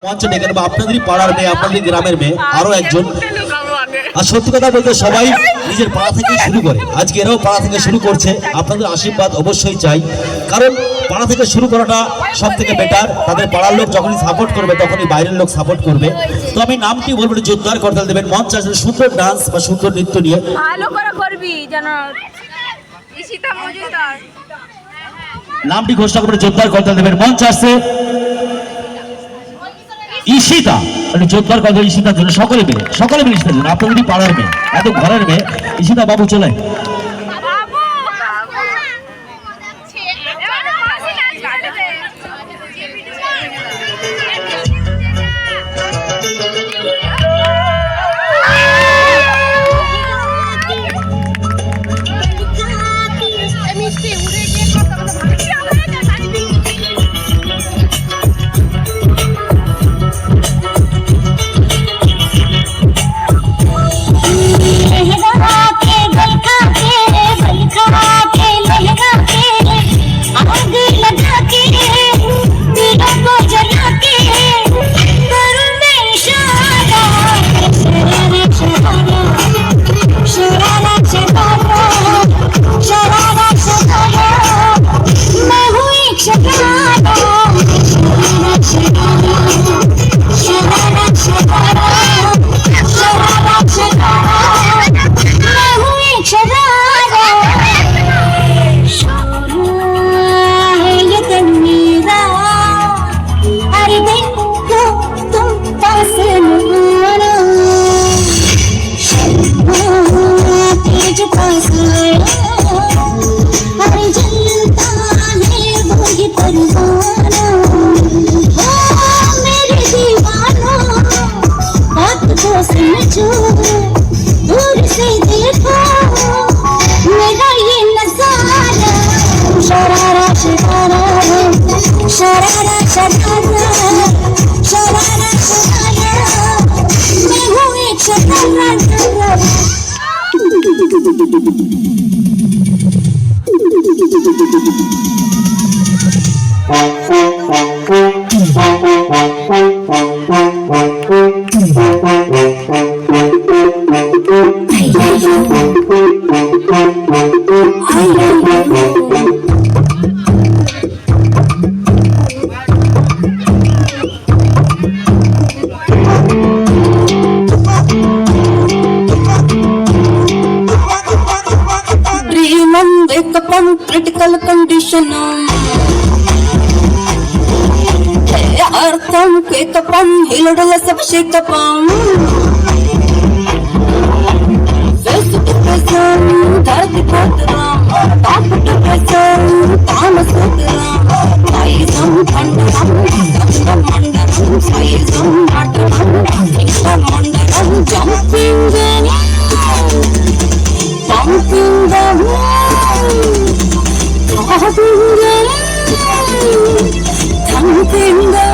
মঞ্চ ডেকে নেবো আপনাদেরই পাড়ার মেয়ে, আপনাদের গ্রামের মেয়ে, আরো একজন। আর সত্যি কথা বলতে সবাই নিজের পাড়া থেকে শুরু করে, আজকে এরাও পাড়া থেকে শুরু করছে। আপনাদের আশীর্বাদ অবশ্যই চাই, কারণ পাড়া থেকে শুরু করাটা সব থেকে বেটার। তাদের পাড়ার লোক যখনই সাপোর্ট করবে তখনই বাইরের লোক সাপোর্ট করবে। তো আমি নামটি বলবো, জোরদার করতাল দেবেন। মঞ্চ আসলে সুন্দর ডান্স বা সুন্দর নৃত্য নিয়ে ভালো করে করবি যেন ঈশিতা মজুমদার নামটি ঘোষণা করে জোরদার করতাল দেবেন। মঞ্চ আসছে ঈশিতা, জোরদার কথা ঈশিতার জন্য সকলে মিলে ঈশিতার জন্য, আপনাদেরই পাড়ার মেয়ে, এত ঘরের মেয়ে ঈশিতা বাবু চলে। दूर से देखो मेरा ये नजारा, शरारा शरारा शरारा शरारा शरारा शरारा, मैं हूँ एक sharara wake up from critical condition. Earth on wake up on healed all sab shake up on. Face to prison, dharti potram, top to prison, tamas potram. Saisam pandaram, sapna mandaram, saisam mataram, ikta mandaram, jumping pumping the wall, thumping the